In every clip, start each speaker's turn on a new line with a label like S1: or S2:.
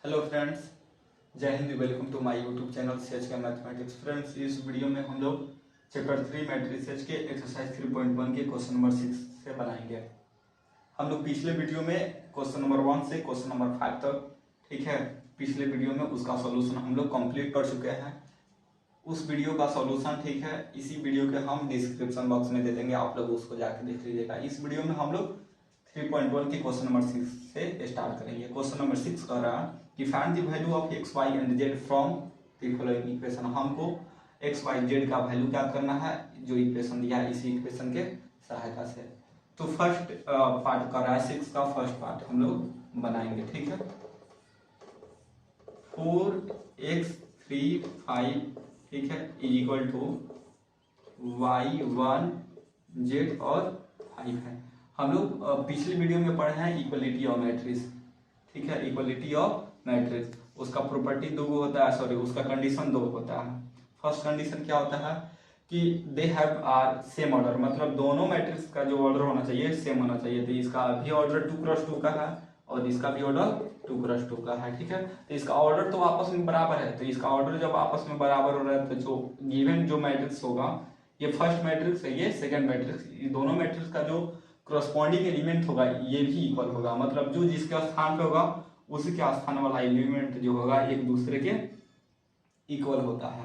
S1: Hello friends, जय हिंद। Welcome to my YouTube channel CHK mathematics. Friends, इस video में हम लोग चैप्टर 3 मैट्रिसेस के एक्सरसाइज 3.1 के क्वेश्चन नंबर 6 से बनाएंगे। हम लोग पिछले वीडियो में क्वेश्चन नंबर 1 से क्वेश्चन नंबर 5 तक, ठीक है, पिछले वीडियो में उसका सॉल्यूशन हम लोग कंप्लीट कर चुके हैं। उस वीडियो का सॉल्यूशन, ठीक है, इसी वीडियो के हम डिस्क्रिप्शन बॉक्स में दे देंगे, आप लोग उसको जाकर देख लीजिएगा। इस वीडियो में हम लोग 3.1 के क्वेश्चन नंबर 6 से स्टार्ट करेंगे। क्वेश्चन नंबर 6 कह रहा है कि find the value of x, y and z from the following equation. हमको x, y, z का वैल्यू ज्ञात करना है जो इक्वेशन दिया है इसी इक्वेशन के सहायता से। तो फर्स्ट पार्ट कर रहा है 6 का फर्स्ट पार्ट हम लोग बनाएंगे, ठीक है। 4x 3 5, ठीक है, is equal to y 1 z और 5 है। हम लोग पिछली वीडियो में पढ़े हैं इक्वलिटी ऑफ मैट्रिक्स, ठीक है, इक्वलिटी ऑफ मैट्रिक्स। उसका प्रॉपर्टी दो होता है, सॉरी, उसका कंडीशन दो होता है। फर्स्ट कंडीशन क्या होता है कि they have are same order, मतलब दोनों मैट्रिक्स का जो ऑर्डर होना चाहिए सेम होना चाहिए। तो इसका भी ऑर्डर 2x2 का है और इसका भी ऑर्डर 2x2 का है, ठीक है। तो इसका ऑर्डर तो आपस में बराबर है। तो इसका ऑर्डर जब आपस में बराबर हो रहा है तो जो गिवन जो मैट्रिक्स होगा, ये फर्स्ट मैट्रिक्स है, ये सेकेंड मैट्रिक्स, ये दोनों मैट्रिक्स का जो करस्पॉन्डिंग एलिमेंट होगा ये भी इक्वल होगा। मतलब जो जिसके स्थान पे होगा उसी के स्थान वाला एलिमेंट जो होगा एक दूसरे के इक्वल होता है।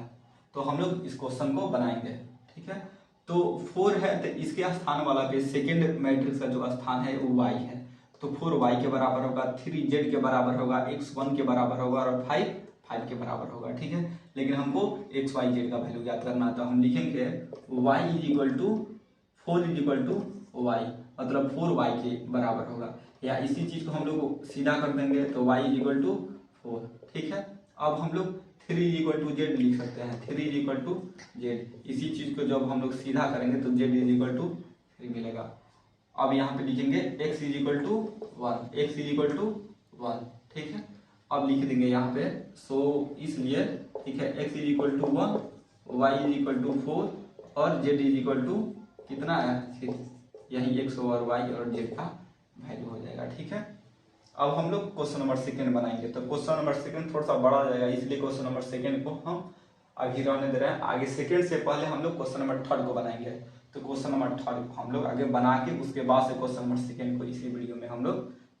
S1: तो हम लोग इस क्वेश्चन को बनाएंगे, ठीक है। तो 4 है तो इसके स्थान वाला पे सेकेंड मैट्रिक्स का जो स्थान है वो y है। तो 4y के बराबर होगा, 3z के बराबर होगा, x 1 के बराबर होगा और 5 के बराबर होगा, ठीक है। लेकिन हमको x y z का वैल्यू ज्ञात करना है। तो हम लिखेंगे y is equal to 4 is equal to y, मतलब 4y के बराबर होगा। या इसी चीज को हम लोग सीधा कर देंगे तो y इज इक्वल टू 4, ठीक है। अब हम लोग 3 इज इक्वल टू जेड लिख सकते हैं, 3 इज इक्वल टू जेड। इसी चीज को जब हम लोग सीधा करेंगे तो z इज इक्वल टू 3 मिलेगा। अब यहाँ पे लिखेंगे x is equal to 1, x is equal to 1, ठीक है। अब लिख देंगे यहाँ पे, सो इसलिए, ठीक है, x is equal to 1, y is equal to 4 और z इज इक्वल टू कितना है 3। यही x और y और z का वैल्यू हो जाएगा, ठीक है। अब हम लोग क्वेश्चन नंबर सेकंड बनाएंगे। तो क्वेश्चन नंबर सेकंड थोड़ा सा बड़ा हो जाएगा, इसलिए क्वेश्चन नंबर सेकंड को हम अभी रहने दे रहे हैं। आगे सेकंड से पहले हम लोग क्वेश्चन नंबर थर्ड को बनाएंगे। तो क्वेश्चन नंबर थर्ड को हम लोग आगे बना के उसके बाद से क्वेश्चन नंबर सेकंड को इसी वीडियो में हम लोग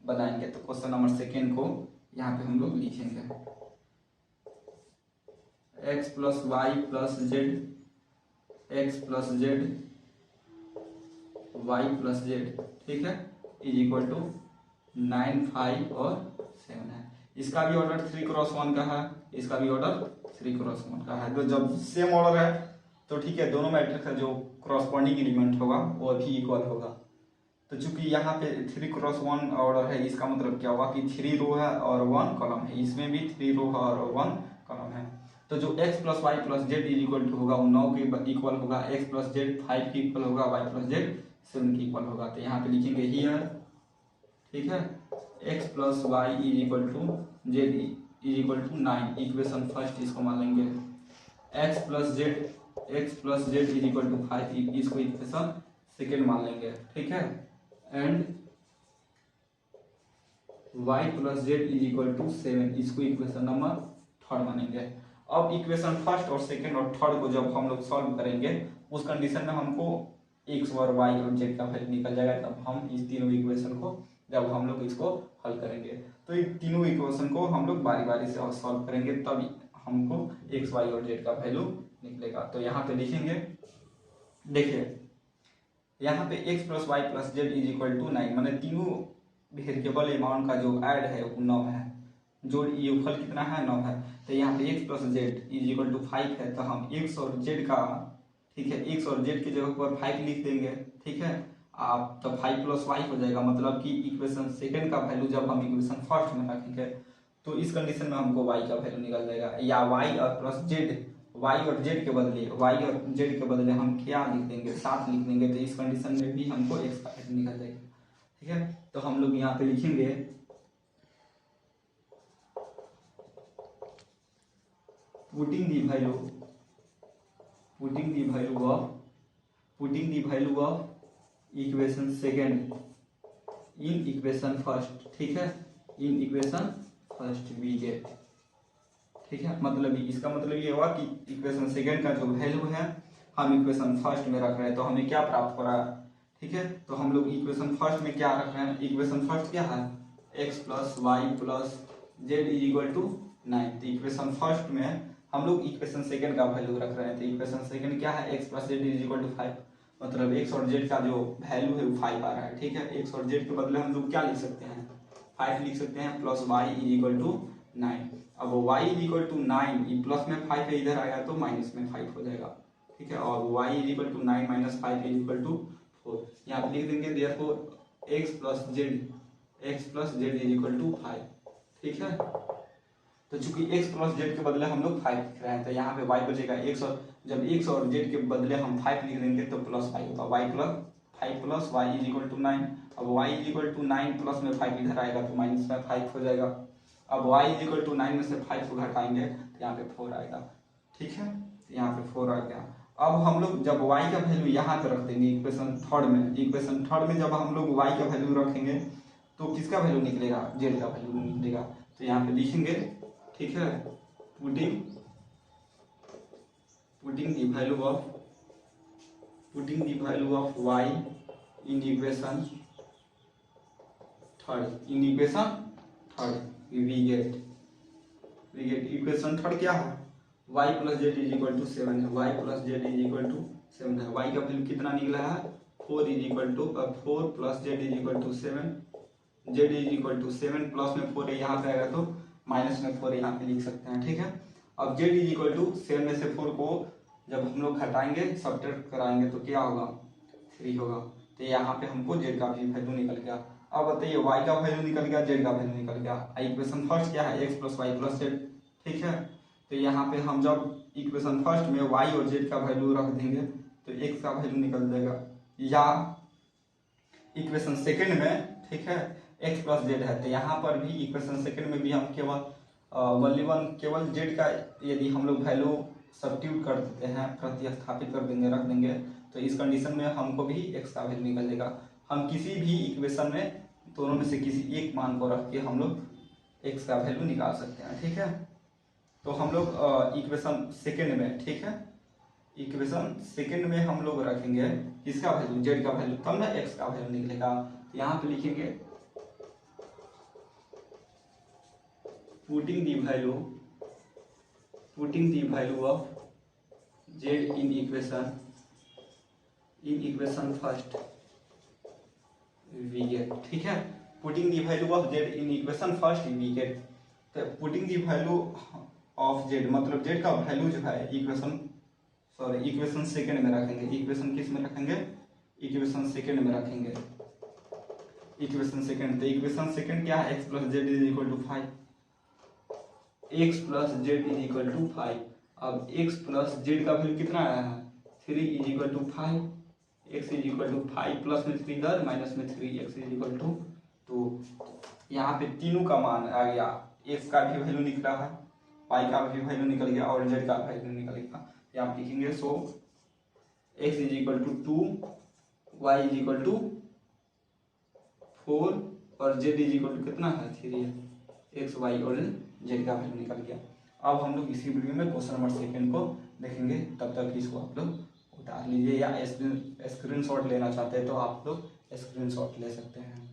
S1: बनाएंगे। तो क्वेश्चन नंबर सेकंड को यहाँ पे हम लोग लिखेंगे x plus y plus z, x plus z y plus z, ठीक है, इज इक्वल टू 9 5 और 7 है। इसका भी ऑर्डर 3x1 का है, इसका भी ऑर्डर 3x1 का है। तो जब सेम ऑर्डर है तो ठीक है, दोनों मैट्रिक्स का जो करस्पॉन्डिंग एलिमेंट होगा वो भी इक्वल होगा। तो चूंकि यहाँ पे 3x1 ऑर्डर है, इसका मतलब क्या होगा कि 3 रो है और 1 कॉलम है। इसमें भी 3 रो है और 1 कॉलम है। तो जो x plus y plus z is equal to होगा वो 9 के इक्वल होगा, x प्लस जेड 5 के इक्वल होगा, y प्लस जेड 7 के इक्वल होगा। तो यहाँ पे लिखेंगे हियर, ठीक है, x plus y is equal to z is equal to 9, equation first इसको मान लेंगे। x plus z is equal to 5, इसको इक्वेशन सेकेंड मान लेंगे, ठीक है। And y plus z is equal to 7, इसको इक्वेशन नंबर थर्ड मानेंगे। अब इक्वेशन फर्स्ट और सेकेंड और थर्ड को जब हम लोग सॉल्व करेंगे उस कंडीशन में हमको x और y और z का वैल्यू निकल जाएगा। तब हम इस तीनों इक्वेशन को जब हम लोग इसको हल करेंगे तो इन तीनों इक्वेशन को हम लोग बारी बारी से सॉल्व करेंगे, तब हमको x, y और z का वैल्यू निकलेगा। तो यहाँ पे लिखेंगे, देखिए यहाँ पे x plus y plus z is equal to 9, मैंने तीनों वेरिएबल अमाउंट का जो ऐड है वो 9 है, जो योगफल कितना है 9 है। तो यहाँ पे x plus z is equal to 5 है। तो हम x और z का, ठीक है, x और z की जगह पर 5 लिख देंगे, ठीक है। आप तो 5 प्लस वाई हो जाएगा, मतलब कि इक्वेशन सेकंड का वैल्यू जब हम इक्वेशन फर्स्ट में रखेंगे तो इस कंडीशन में हमको y का वैल्यू निकल जाएगा। या y और प्लस जेड, y और z के बदले, y और z के बदले हम क्या लिख देंगे 7 लिख देंगे। तो इस कंडीशन में भी हमको x का वैल्यू निकल जाएगा, ठीक है। तो हम लोग यहाँ पे लिखेंगे putting the value of equation second in equation first, ठीक है, in equation first we get. ठीक है, मतलब इसका मतलब ये हुआ कि इक्वेशन सेकेंड का जो वैल्यू है हम इक्वेशन फर्स्ट में रख रहे हैं, तो हमें क्या प्राप्त हो रहा है। ठीक है, तो हम लोग इक्वेशन फर्स्ट में क्या रख रहे हैं, इक्वेशन फर्स्ट क्या है, x plus y plus z is equal to 9। तो इक्वेशन फर्स्ट में हम लोग इक्वेशन सेकेंड का वैल्यू रख रहे हैं, तो इक्वेशन सेकेंड क्या है, x plus z is equal to 5, मतलब x और z का जो वैल्यू है वो 5 आ रहा है। ठीक है, x और z के बदले हम लोग क्या लिख सकते हैं, 5 लिख सकते हैं, plus y is equal to 9। अब y is equal to 9, plus में 5 है, इधर आएगा तो माइनस में 5 हो जाएगा। ठीक है, और y is equal to 9 minus 5 is equal to 4। यहाँ पे लिख देंगे therefore x plus z is equal to 5। ठीक है, तो चूंकि x प्लस जेड के बदले हम लोग 5 लिख रहे हैं, तो यहाँ पे y बचेगा x, और जब x और z के बदले हम 5 लिख देंगे तो प्लस 5 होगा, y प्लस 5 plus y is equal to 9। अब y is equal to 9 plus में 5 इधर आएगा तो माइनस में 5 हो जाएगा। अब y इज इक्वल टू 9 में से 5 को घटाएंगे तो यहाँ पे 4 आएगा। ठीक है, तो यहाँ पे 4 आ गया। अब हम लोग जब y का वैल्यू यहाँ पे रख देंगे इक्वेशन थर्ड में जब हम लोग y का वैल्यू रखेंगे तो किसका वैल्यू निकलेगा, z का वैल्यू निकलेगा। तो यहाँ पे लिखेंगे, ठीक है, putting the value of y in equation third we get equation third क्या है, y plus z is equal to 7 है, y plus z is equal to 7 है। y का वैल्यू कितना निकला है, 4 is equal to 4 plus z is equal to 7, z is equal to 7 plus में 4 यहाँ पे आएगा तो माइनस में 4 यहाँ पे लिख सकते हैं। ठीक है, अब जेड इज इक्वल टू 7 में से 4 को जब हम लोग घटाएंगे सब्ट्रैक्ट कराएंगे तो क्या होगा, 3 होगा। तो यहाँ पे हमको जेड का भी वैल्यू निकल गया। अब बताइए y का वैल्यू निकल गया, जेड का वैल्यू निकल गया। इक्वेशन फर्स्ट क्या है, x plus y plus z. ठीक है, तो यहाँ पे हम जब इक्वेशन फर्स्ट में y और z का वैल्यू रख देंगे तो x का वैल्यू निकल जाएगा, या इक्वेशन सेकंड में, ठीक है, x प्लस जेड है, तो यहाँ पर भी इक्वेशन सेकंड में भी हम केवल z का यदि हम लोग वैल्यू सब्स्टिट्यूट कर देते हैं, प्रतिस्थापित कर देंगे, रख देंगे, तो इस कंडीशन में हमको भी x का वैल्यू निकल जाएगा। हम किसी भी इक्वेशन में दोनों में से किसी एक मान को रख के हम लोग x का वैल्यू निकाल सकते हैं। ठीक है, तो हम लोग इक्वेशन सेकंड में, ठीक है, इक्वेशन सेकंड में हम लोग रखेंगे इसका वैल्यू, जेड का वैल्यू, तब ना x का वैल्यू निकलेगा। तो यहाँ पे लिखेंगे putting the value of Z in equation first we get. ठीक है, putting the value of Z in equation first we get. तो putting the value of Z मतलब जेड का वैल्यू जो है इक्वेशन सेकंड में रखेंगे। इक्वेशन किस में रखेंगे, इक्वेशन सेकंड में रखेंगे। इक्वेशन सेकंड, तो इक्वेशन सेकंड क्या है, x plus z is equal to 5, x plus z is equal to 5। अब x प्लस जेड का वैल्यू कितना आया है, 3 is equal to 5, x is equal to 5 plus में 3 इधर माइनस में 3, x इज इक्वल टू 2। यहाँ पे तीनों का मान आ गया, x का भी वैल्यू निकला है, y का भी वैल्यू निकल गया और z का वैल्यू निकल गया। यहाँ पे लिखेंगे so x is equal to 2, y is equal to 4 और z इज इक्वल टू कितना है, 3 है। x y और z का वैल्यू निकल गया। अब हम लोग इसी वीडियो में क्वेश्चन नंबर सेकंड को देखेंगे, तब तक इसको आप लोग उतार लीजिए, या स्क्रीनशॉट लेना चाहते हैं तो आप लोग स्क्रीनशॉट ले सकते हैं।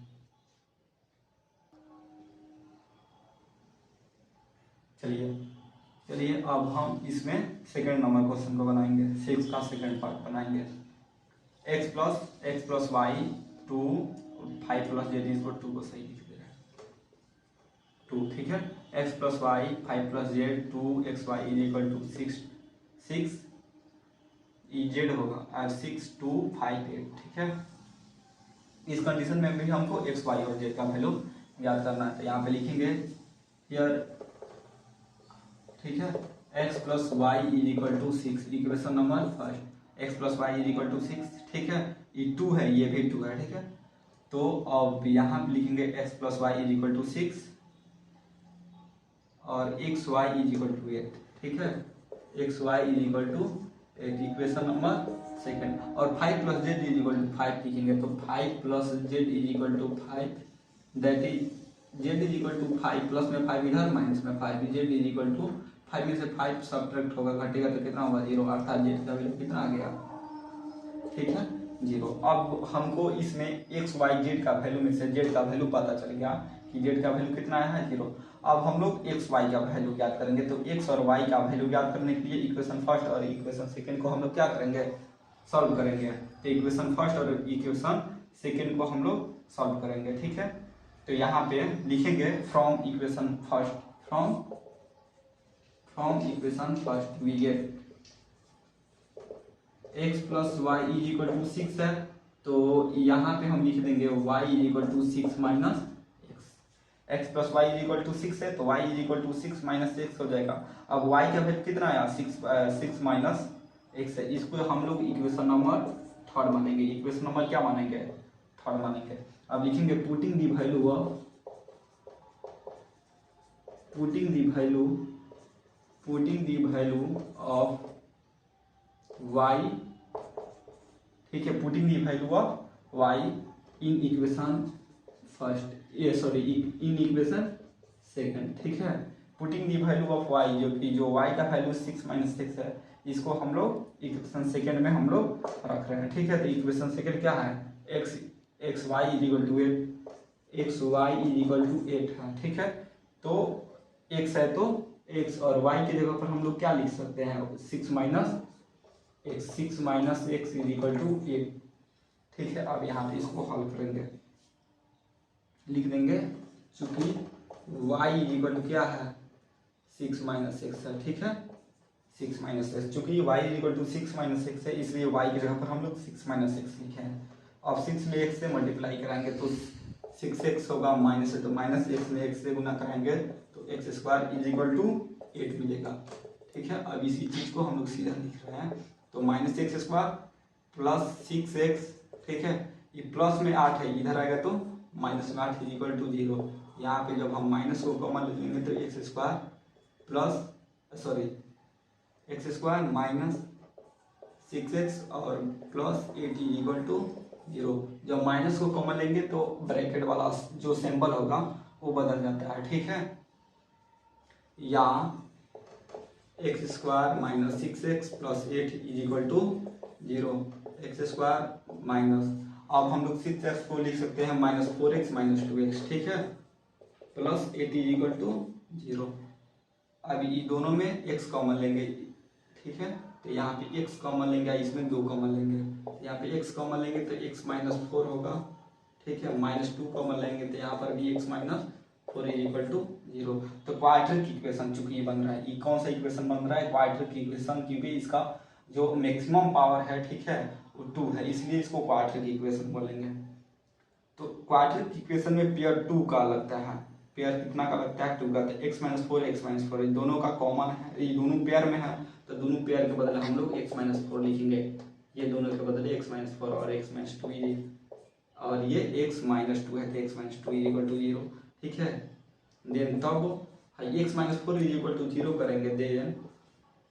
S1: चलिए अब हम इसमें सेकंड नंबर क्वेश्चन को बनाएंगे, 6 का सेकंड पार्ट बनाएंगे। x plus y 2 5 plus z is equal 2 को सही लिख दे रहे हैं 2। ठीक है, x plus y 5 plus z 2xy is equal to 6 z होगा और 6 2 5 8। ठीक है, इस कंडीशन में भी हमको x y और z का वैल्यू याद करना है। तो यहाँ पे लिखेंगे हियर, ठीक है, x plus y is equal to 6, equation number first, x plus y is equal to 6। ठीक है, ये 2 है, ये भी 2 है। ठीक है, तो अब यहाँ पे लिखेंगे x plus y is equal to 6 और x y is equal to 8। ठीक है, x y is equal to 8, equation number second. और 5 plus z is equal to 5 लिखेंगे, तो 5 plus z is equal to 5, that is z is equal to 5 plus में 5 इधर minus में 5, Z is equal to 5 में से 5 सब्ट्रैक्ट होगा घटेगा तो कितना होगा 0, अर्थात जेड का वैल्यू कितना आ गया, ठीक है 0। अब हमको इसमें एक्स वाई जेड का वैल्यू में से जेड का वैल्यू पता चल गया कि जेड का वैल्यू कितना आया है 0। अब हम लोग एक्स वाई का वैल्यू ज्ञात करेंगे। तो एक्स और वाई का वैल्यू ज्ञात करने के लिए इक्वेशन फर्स्ट और इक्वेशन सेकंड को हम लोग क्या करेंगे, सॉल्व करेंगे। तो इक्वेशन फर्स्ट और इक्वेशन सेकंड को हम लोग सॉल्व करेंगे, ठीक है। तो यहाँ पे लिखेंगे from equation first, from equation first we get x plus y is equal to 6 है, तो यहाँ पे हम लिख देंगे y is equal to 6 minus x plus y is equal to 6 है तो y is equal to 6 minus x हो जाएगा। अब y का वैल्यू कितना आया 6 माइनस x है, इसको हम लोग इक्वेशन नंबर थर्ड मानेंगे। इक्वेशन नंबर क्या मानेंगे, थर्ड मानेंगे। अब लिखेंगे putting the value of of y, ठीक है, putting the value of y in equation first, ये सॉरी इन इक्वेशन सेकंड, ठीक है। Putting the value of y जो y का वैल्यू 6 माइनस 6 है, इसको हम लोग इक्वेशन सेकंड में हम लोग रख रहे हैं, ठीक है। तो इक्वेशन सेकंड क्या है, x y is equal to 8 है, ठीक है। तो x है तो x और y की जगह पर हम लोग क्या लिख सकते हैं 6 minus x is equal to 8, ठीक है। अब यहाँ पे इसको हल करेंगे, लिख देंगे चूंकि y इज इक्वल टू क्या है 6 माइनस x है, ठीक है 6 माइनस x, चूंकि y is equal to 6 minus x है इसलिए y की जगह पर हम लोग 6 माइनस x लिखे हैं। अब 6 में x से मल्टीप्लाई कराएंगे तो 6x होगा, माइनस है तो माइनस x में x से गुना कराएंगे तो x square is equal to 8 मिलेगा, ठीक है। अब इसी चीज को हम लोग सीधा लिख रहे हैं, तो minus x square plus 6x, ठीक है। ये प्लस में 8 है, इधर आएगा तो माइनस में 8 इज इक्वल टू 0। यहाँ पे जब हम माइनस को कॉमन ले लेंगे तो एक्स स्क्वायर माइनस 6x और प्लस 8 इज इक्वल टू 0। जब माइनस को कॉमन लेंगे तो ब्रैकेट वाला जो सिंबल होगा वो बदल जाता है, ठीक है। या x square minus 6x plus 8 is equal to 0, x square minus, अब हम लोग 6x को लिख सकते हैं माइनस 4x माइनस 2x, ठीक है, प्लस 8 इज इक्वल टू 0। अब ये दोनों में x कॉमन लेंगे, ठीक है। तो यहाँ पे x कॉमन लेंगे, इसमें 2 कॉमन लेंगे, यहाँ पे x कॉमन लेंगे तो x माइनस 4 होगा, ठीक है। माइनस 2 कॉमन लेंगे तो यहाँ पर भी x minus 4 is equal to 0। तो क्वाड्रेटिक इक्वेशन चूंकि ये बन रहा है, ये कौन सा इक्वेशन बन रहा है, क्वाड्रेटिक इक्वेशन, क्योंकि इसका जो मैक्सिमम पावर है, ठीक है, वो 2 है, इसलिए इसको क्वाड्रेटिक इक्वेशन बोलेंगे। तो क्वाड्रेटिक इक्वेशन में पेयर 2 का लगता है, पेयर कितना का लगता है 2 का, तो x माइनस 4 दोनों का कॉमन है, ये दोनों पेयर में है तो दोनों पेयर के बदले हम लोग x माइनस 4 लिखेंगे, ये दोनों के बदले x माइनस 4 और x माइनस 2 और ये x माइनस 2 है तो x minus 2 is equal to 0, ठीक है। देन तब x minus 4 is equal to 0 करेंगे, then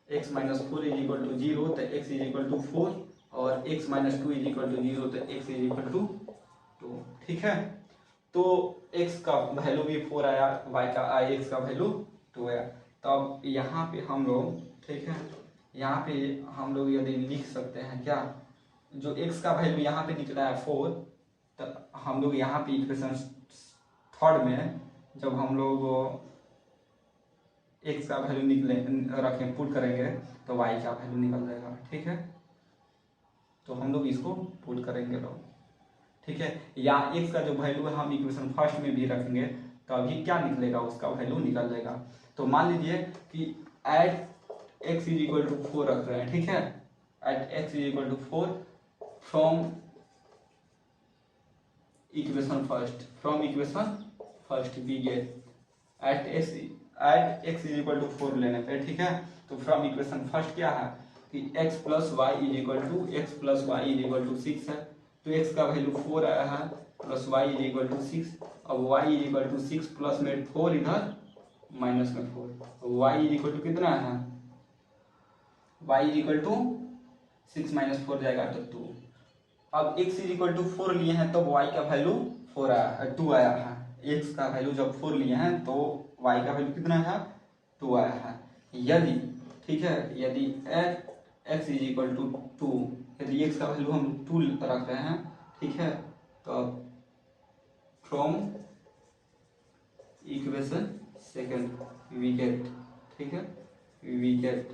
S1: x minus 4 is equal to 0 तो x इज इक्वल टू 4 और x minus 2 is equal to 0 तो x इज इक्वल टू 2, ठीक है। तो x का वैल्यू भी 4 आया, y का x का वैल्यू 2 आया। तब यहाँ पे हम लोग, ठीक है, यहाँ पे हम लोग यदि लिख सकते हैं क्या, जो x का वैल्यू यहाँ पे निकला है 4, तो हम लोग यहाँ पे इक्वेशन थर्ड में जब हम लोग x का वैल्यू निकले रखें पुट करेंगे तो y का वैल्यू निकल जाएगा, ठीक है। तो हम लोग इसको पुट करेंगे लोग, ठीक है। या x का जो वैल्यू है हम इक्वेशन फर्स्ट में भी रखेंगे तो अभी क्या निकलेगा, उसका वैल्यू निकल जाएगा। तो मान लीजिए कि at x is equal to 4 रख रहे हैं, ठीक है, at x is equal to 4 from equation first we get at x is equal to 4 लेने पे, ठीक है। तो फ्रॉम इक्वेशन फर्स्ट क्या है कि x plus y is equal to 6 है, तो x का वैल्यू 4 आया है plus y is equal to 6, अब y is equal to 6 plus में 4 इधर माइनस में 4, y इज इक्वल टू कितना है, y is equal to 6 minus 4 जाएगा तो 2। अब x इज इक्वल टू 4 लिए हैं तब y का वैल्यू 2 आया है, एक्स का वैल्यू जब 4 लिए हैं तो वाई का वैल्यू कितना है 2 आया है। यदि ठीक है यदि एक्स इज इक्वल टू 2, यदि एक्स का वैल्यू हम 2 रख रहे हैं ठीक है, तो from equation second we get ठीक है वी गेट,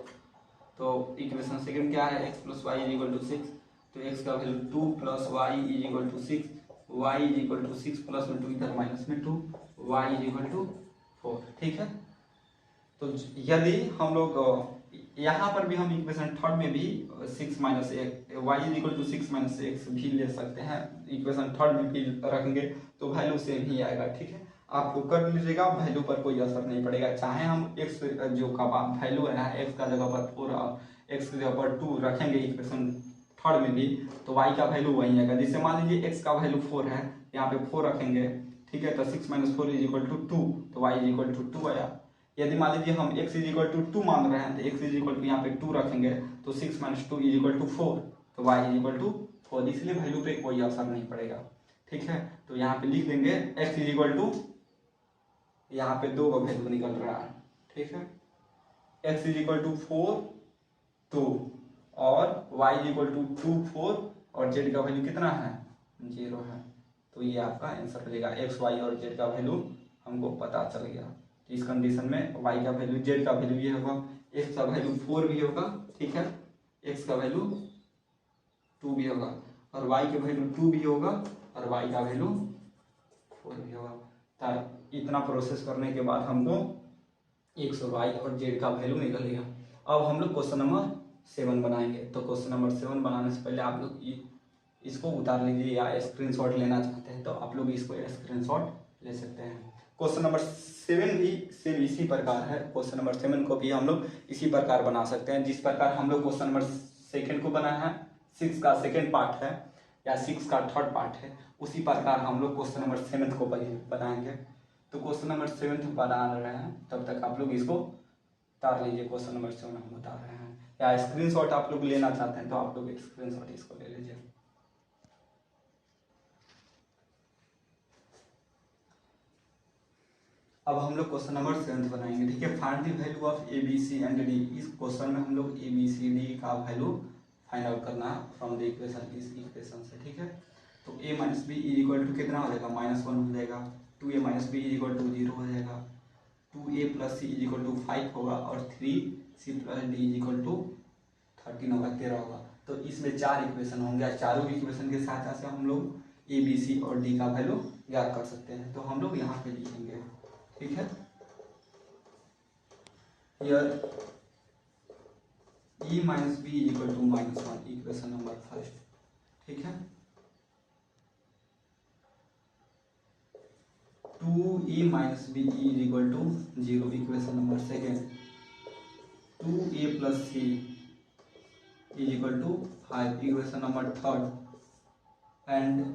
S1: तो इक्वेशन सेकंड क्या है x plus y is equal to 6, तो एक्स का value 2 plus y is equal to 6, y is equal to 6 plus में 2 इधर माइनस में 2, वाई इज इक्वल टू 4 ठीक है। तो यदि हम लोग यहाँ पर भी हम इक्वेशन थर्ड में भी 6 माइनस एक y is equal to 6 minus x भी ले सकते हैं, इक्वेशन थर्ड में भी रखेंगे तो वैल्यू सेम ही आएगा ठीक है। आप कर लीजिएगा, वैल्यू पर कोई असर नहीं पड़ेगा, चाहे हम एक्स जो का वैल्यू है एक्स का जगह पर 4 एक्स की जगह पर 2 रखेंगे इक्वेशन थर्ड में भी, तो वाई का वैल्यू वही आएगा। जैसे मान लीजिए एक्स का वैल्यू 4 है, यहाँ पे 4 रखेंगे ठीक है, तो 6 माइनस 4 इज इक्वल टू 2, तो वाई इज इक्वल टू 2 आया। यदि मान लीजिए हम x इज इक्वल टू 2 मान रहे हैं तो x इज इक्वल टू यहाँ पे 2 रखेंगे तो 6 माइनस 2 इज इक्वल टू 4, तो y इज इक्वल टू 4, इसलिए वैल्यू पे कोई असर नहीं पड़ेगा ठीक है। तो यहाँ पे लिख देंगे x इज इक्वल टू, यहाँ पे 2 का वैल्यू निकल रहा है ठीक है, x इज इक्वल टू 4 2 और y इज इक्वल टू 2 4 और z का वैल्यू कितना है 0 है, तो ये आपका आंसर हो जाएगा। x y और z का वैल्यू हमको पता चल गया। इस कंडीशन में y का वैल्यू z का वैल्यू ये होगा, x का वैल्यू 4 भी होगा ठीक है, x का वैल्यू 2 भी होगा और y का वैल्यू 2 भी होगा और y का वैल्यू 4 भी होगा। तो इतना प्रोसेस करने के बाद हमको x और y और z का वैल्यू निकलेगा। अब हम लोग क्वेश्चन नंबर 7 बनाएंगे। तो क्वेश्चन नंबर 7 बनाने से पहले आप लोग इसको उतार लीजिए, या स्क्रीनशॉट लेना चाहते हैं तो आप लोग इसको स्क्रीनशॉट ले सकते हैं। क्वेश्चन नंबर 7 भी सेम इसी प्रकार है, क्वेश्चन नंबर 7 को भी हम लोग इसी प्रकार बना सकते हैं जिस प्रकार हम लोग क्वेश्चन नंबर 2 को बनाया है, 6 का सेकेंड पार्ट है या 6 का थर्ड पार्ट है, उसी प्रकार हम लोग क्वेश्चन नंबर 7 को बनाएंगे। तो क्वेश्चन नंबर 7 बना रहे हैं, तब तक आप लोग इसको उतार लीजिए। क्वेश्चन नंबर 7 हम उतार रहे हैं, या स्क्रीनशॉट आप लोग लेना चाहते हैं तो आप लोग स्क्रीनशॉट इसको ले लीजिए। अब हम लोग क्वेश्चन नंबर 7 बनाएंगे ठीक है। Find the value of A B C and D. इस क्वेश्चन में हम लोग ए बी सी डी का वैल्यू फाइंड आउट करना है फ्रॉम द इक्वेशन, इस इक्वेशन से ठीक है। तो A minus B is equal to कितना हो जाएगा -1 हो जाएगा, 2a minus B is equal to 0 हो जाएगा, 2a plus C is equal to 5 होगा और 3c plus d is equal to 13 होगा 13 होगा। तो इसमें 4 इक्वेशन होंगे, चारों इक्वेशन के साथ से हम लोग ए बी सी और डी का वैल्यू ज्ञात कर सकते हैं। तो हम लोग यहाँ पे लिखेंगे ठीक है, here e minus B is equal to -1 equation number first ठीक है, 2a minus B is equal to 0 equation number second, 2a plus C is equal to 5 equation number third, and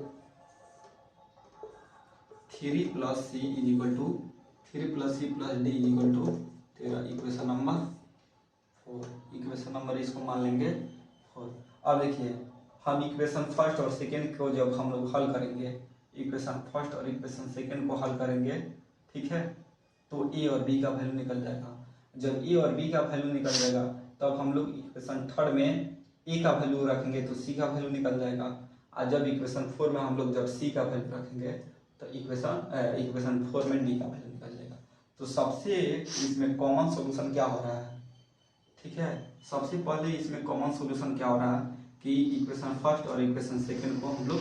S1: 3 plus C is equal to 3 plus c plus d is equal to 13 equation number 4, equation number इसको मान लेंगे 4। अब देखिए हम equation first और second को जब हम लोग हल करेंगे, इक्वेशन फर्स्ट और इक्वेशन सेकेंड को हल करेंगे ठीक है, तो ए और बी का वैल्यू निकल जाएगा। जब ए और बी का वैल्यू निकल जाएगा तब हम लोग इक्वेशन थर्ड में ए का वैल्यू रखेंगे तो सी का वैल्यू निकल जाएगा, और जब इक्वेशन 4 में हम लोग जब सी का वैल्यू रखेंगे तो इक्वेशन 4 में डी का वैल्यू निकल जाएगा। तो सबसे इसमें कॉमन सॉल्यूशन क्या हो रहा है ठीक है, सबसे पहले इसमें कॉमन सॉल्यूशन क्या हो रहा है कि इक्वेशन फर्स्ट और इक्वेशन सेकेंड को हम लोग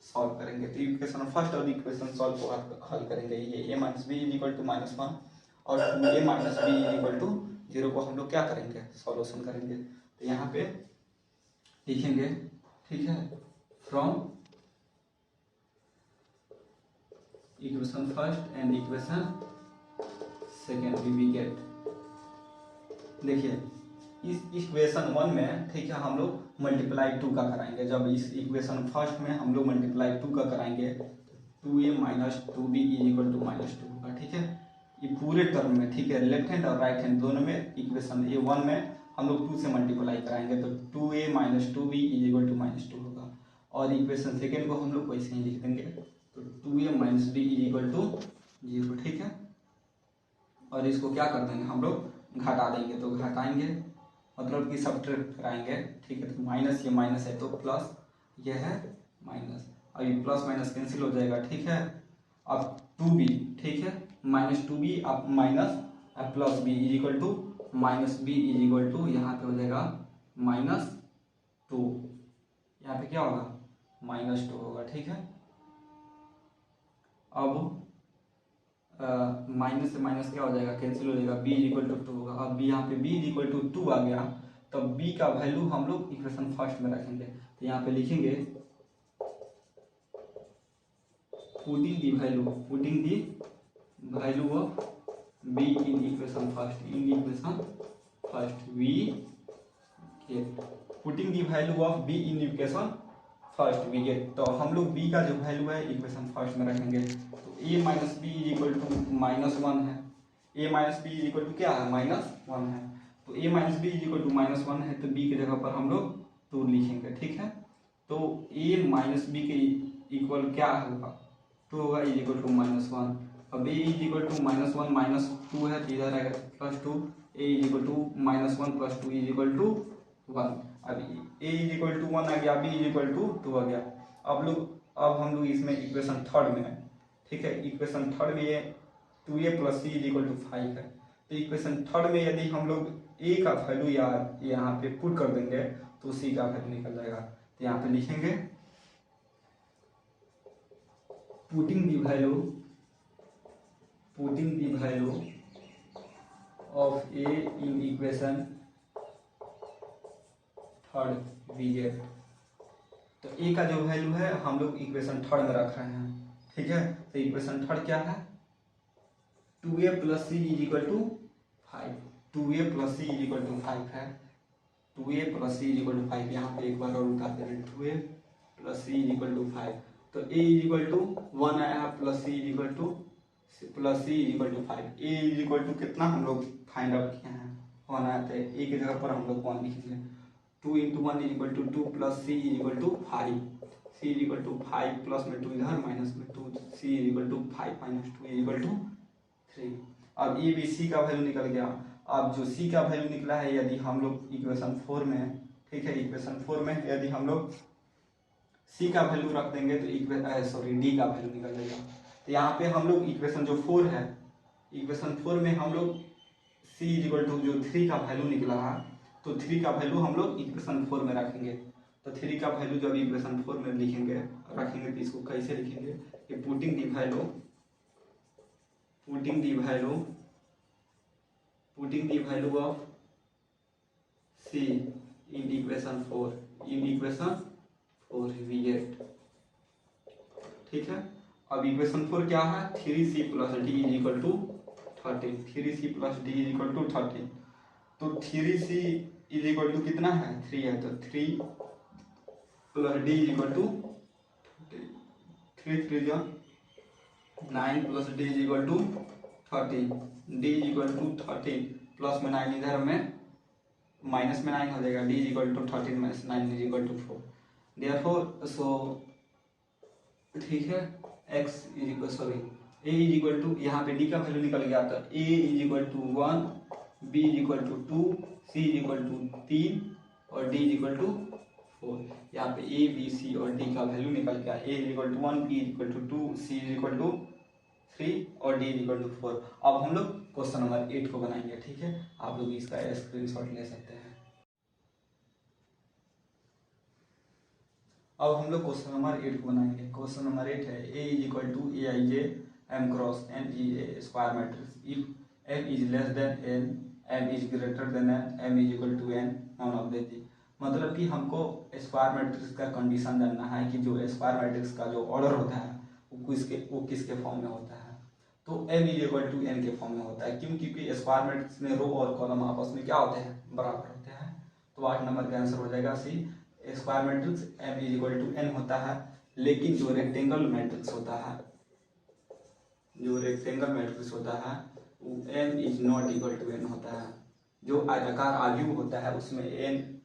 S1: सॉल्व करेंगे। तो इक्वेशन फर्स्ट और इक्वेशन सॉल्व को हल करेंगे, ये a minus B is equal to -1 और 2a minus B is equal to 0 को हम लोग क्या करेंगे सॉल्यूशन करेंगे। तो यहाँ पे लिखेंगे ठीक है, from equation first and equation second we get, देखिए इस इक्वेशन 1 में ठीक है हम लोग मल्टीप्लाई 2 का कराएंगे, जब इस इक्वेशन फर्स्ट में हम लोग मल्टीप्लाई 2 का कराएंगे तो 2a minus 2b is equal to -2 होगा ठीक है, ये पूरे टर्म में ठीक है, लेफ्ट हैंड और राइट हैंड दोनों में इक्वेशन A1 में हम लोग 2 से मल्टीप्लाई कराएंगे तो 2a minus 2b is equal to -2 होगा, और इक्वेशन सेकेंड को हम लोग वैसे ही लिख देंगे तो 2a minus B is equal to 0, ठीक है। और इसको क्या कर देंगे हम लोग घटा देंगे, तो घटाएंगे मतलब कि सब्ट्रैक्ट कराएंगे, ठीक है। तो माइनस, ये माइनस है तो प्लस, ये है माइनस, अब ये प्लस माइनस कैंसिल हो जाएगा, ठीक है। अब 2b, ठीक है, माइनस 2b अब माइनस अब plus b is equal to minus B is equal to, यहाँ पे हो जाएगा -2, यहाँ पे क्या होगा -2 होगा, ठीक है। अब माइनस से माइनस क्या हो जाएगा, कैंसिल हो जाएगा, b इज इक्वल टू 2 होगा। अब b, यहाँ पे b इज इक्वल टू 2 आ गया, तब b का वैल्यू हम लोग इक्वेशन फर्स्ट में रखेंगे। तो यहाँ पे लिखेंगे putting the value of b in equation first we get, putting the value of b in equation first we get. तो हम लोग b का जो वैल्यू है इक्वेशन फर्स्ट में रखेंगे। तो a minus B is equal to -1 है, a minus B is equal to क्या है -1 है। तो a minus B is equal to -1 है, तो b की जगह पर हम लोग 2 लिखेंगे, ठीक है। तो a माइनस बी के इक्वल क्या होगा, 2 होगा, इज इक्वल टू -1। अब a इज इक्वल टू -1 -2 है, तो इधर आएगा +2, a is equal to -1 + 2 is equal to 1। अब a इज इक्वल टू 1 आ गया, b इज इक्वल टू 2 आ गया। अब हम लोग इसमें इक्वेशन थर्ड में है, ठीक है। इक्वेशन थर्ड में ये 2a + c is equal to 5 है। तो इक्वेशन थर्ड में यदि हम लोग a का वैल्यू यहाँ पे पुट कर देंगे तो c का वैल्यू निकल जाएगा। तो यहाँ पे लिखेंगे putting the value of a in equation third we get. तो a का जो वैल्यू है हम लोग इक्वेशन थर्ड में रख रहे हैं, ठीक है। तो इक्वेशन थर्ड क्या है, 2a + c is equal to 5, 2a + c is equal to 5 है, 2a + c is equal to 5। यहाँ पे एक बार और उतार दे रहे हैं, 2a + c is equal to 5। तो a इज इक्वल टू 1 आया है, +c is equal to 5। a is equal to कितना हम लोग फाइंड आउट किए हैं, 1 आया, तो a की जगह पर हम लोग 1 लिखेंगे। 2 × 1 is equal to 2 + c is equal to 5, c is equal to 5 plus में 2 इधर माइनस में 2, c is equal to 5 - 2 is equal to 3। अब ए बी सी का वैल्यू निकल गया। अब जो सी का वैल्यू निकला है, यदि हम लोग इक्वेशन 4 में, ठीक है, इक्वेशन 4 में यदि हम लोग सी का वैल्यू रख देंगे तो डी का वैल्यू निकल जाएगा। तो यहाँ पे हम लोग इक्वेशन जो 4 है, इक्वेशन 4 में हम लोग सी इज इक्वल टू जो 3 का वैल्यू निकला है, तो 3 का वैल्यू हम लोग इक्वेशन 4 में रखेंगे। तो 3 का वैल्यू जब इक्वेशन 4 में रखेंगे तो इसको कैसे लिखेंगे कि putting the value of c in equation 4 we get, ठीक है। अब इक्वेशन 4 क्या है, 3c + d is equal to 13, 3c + d is equal to 13। तो 3c इज इक्वल टू कितना है, 3 है, तो 3 + d is equal to 3 3 9 + d is equal to 13, d is equal to 13 plus में 9 इधर में माइनस में 9 हो जाएगा, d is equal to 13 - 9 is equal to 4। Therefore so ठीक है, x is equal a is equal to, यहाँ पे d का वैल्यू निकल गया, तो a is equal to 1, b is equal to 2, c is equal to 3 और d इज इक्वल टू 4। यहाँ पे a b c और d का वैल्यू निकल गया, a is equal to 1, b is equal to 2, c is equal to 3 और d is equal to 4। अब हम लोग क्वेश्चन नंबर 8 को बनाएंगे, ठीक है। आप लोग इसका स्क्रीनशॉट ले सकते हैं। अब हम लोग क्वेश्चन नंबर 8 को बनाएंगे। क्वेश्चन नंबर 8 है, a is equal to aij m cross n is a square matrix if m is less than n, m is greater than n, m is equal to n, none of the. मतलब कि हमको square matrix का condition जानना है कि जो square matrix का जो ऑर्डर होता है वो किसके फॉर्म में होता है। तो m is equal to n के फॉर्म में होता है, क्यों, क्योंकि स्क्वायर मैट्रिक्स में रो और कॉलम आपस में क्या होते हैं, बराबर होते हैं। तो 8 नंबर का आंसर हो जाएगा C. Square matrix m is equal to n होता है, लेकिन जो रेक्टेंगल मैट्रिक्स होता है वो m is not equal to n होता है। जो आयताकार आव्यूह होता है उसमें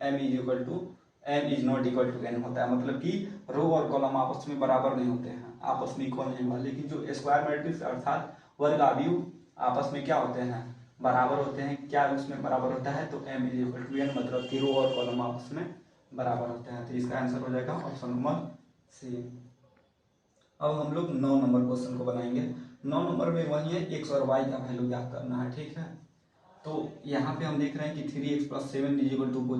S1: m is not equal to n होता है, मतलब कि रो और कॉलम आपस में बराबर नहीं होते हैं। आपस में इक्वल नहीं होगा। लेकिन जो स्क्वायर मैट्रिक्स अर्थात वर्ग आव्यूह आपस में क्या होते हैं, बराबर होते हैं। क्या उसमें बराबर होता है, तो m = n, मतलब कि रो और कॉलम आपस में बराबर होते हैं। तो इसका आंसर हो जाएगा ऑप्शन नंबर सी। अब हम लोग 9 नंबर क्वेश्चन को बनाएंगे। 9 नंबर में वही है, x और y का वैल्यू ज्ञात करना है, ठीक है। तो यहाँ पे हम देख रहे हैं कि 3x + 7 =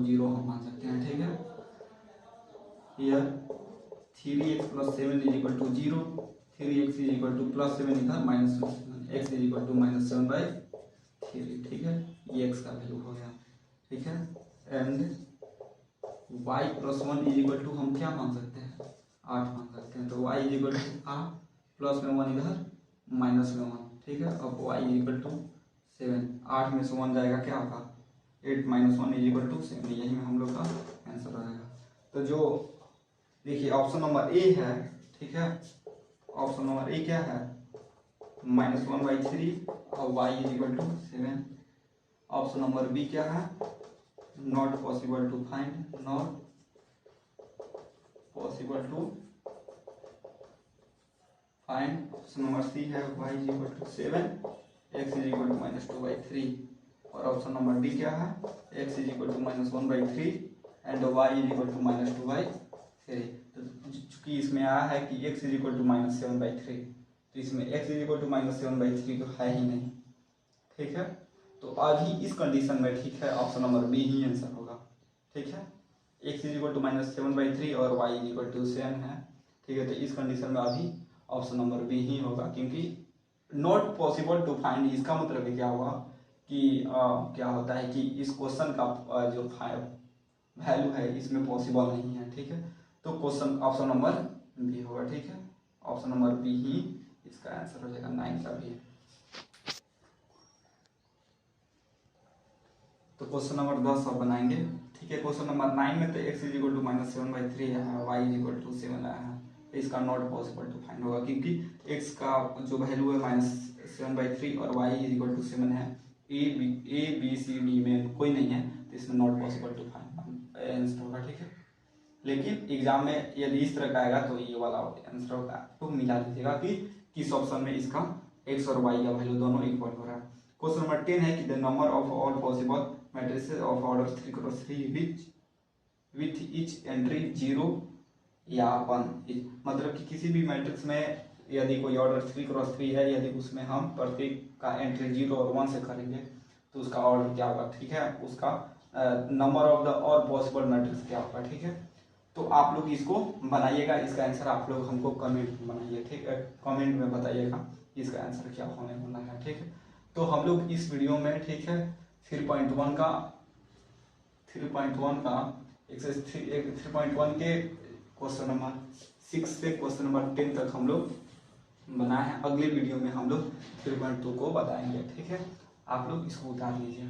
S1: 0 हम मान सकते हैं, ठीक है। Here 3x + 7 = 0, 3x + 7 इधर -7, x = -7/3, ठीक है। ये x का वैल्यू हो गया, ठीक है। एंड y + 1 हम क्या मान सकते हैं, 8 मान सकते हैं। तो y = 8 प्लस में 1 इधर माइनस में 1, ठीक है। अब y = 7, 8 में से 1 जाएगा, क्या होगा 8 - 1 = 7, यही में हम लोग का आंसर हो जाएगा। तो जो देखिए ऑप्शन नंबर ए है, ठीक है। ऑप्शन नंबर ए क्या है, -1/3 और y = 7। ऑप्शन नंबर बी क्या है, not possible to find, not possible to find. Option number C है y = 7, x = -2/3। और ऑप्शन नंबर डी क्या है, x = -1/3 एंड y = -2/3। तो चूंकि इसमें आया है कि x = -7/3, तो इसमें x = -7/3 तो है ही नहीं, ठीक है। तो अभी इस कंडीशन में, ठीक है, ऑप्शन नंबर बी ही आंसर होगा, ठीक है। x = -7/3 और y = 7 है, ठीक है। तो इस कंडीशन में अभी ऑप्शन नंबर बी ही होगा, क्योंकि नॉट पॉसिबल टू फाइंड, इसका मतलब क्या हुआ कि क्या होता है कि इस क्वेश्चन का जो वैल्यू है इसमें पॉसिबल नहीं है, ठीक है। तो क्वेश्चन ऑप्शन नंबर बी होगा, ठीक है। ऑप्शन नंबर बी ही इसका आंसर हो जाएगा, 9 का भी। तो क्वेश्चन नंबर 10 अब बनाएंगे, ठीक है। क्वेश्चन नंबर 9 में तो x = -7/3 है, y = 7 आया है। इसका नॉट पॉसिबल टू फाइंड होगा, क्योंकि x का जो वैल्यू है -7/3 और y = 7 है। ए बी सी डी में कोई नहीं है, तो इसमें not possible to find answer होगा, ठीक है। लेकिन एग्जाम में यदि इस तरह का आएगा तो ये वाला आंसर होगा, तो मिला लीजिएगा कि किस ऑप्शन में इसका x और y का वैल्यू दोनों इक्वल हो रहा है। क्वेश्चन नंबर 10 है कि the number of all possible matrices of order 3x3 with each entry 0 या 1, मतलब कि किसी भी मैट्रिक्स में यदि कोई ऑर्डर 3x3 है, यदि उसमें हम प्रत्येक का एंट्री 0 और 1 से करेंगे तो उसका ऑर्डर क्या होगा, ठीक है। उसका number of the all possible matrix क्या होगा, ठीक है। तो आप लोग इसको बनाइएगा, इसका आंसर आप लोग हमको कमेंट में बनाइए, ठीक है। कमेंट में बताइएगा इसका आंसर क्या होने वाला है, ठीक है। तो हम लोग इस वीडियो में, ठीक है, 3.1 का एक्सरसाइज 3.1 के क्वेश्चन नंबर 6 से क्वेश्चन नंबर 10 तक हम लोग बनाए हैं। अगले वीडियो में हम लोग 3.2 को बताएंगे, ठीक है। आप लोग इसको उतार लीजिए।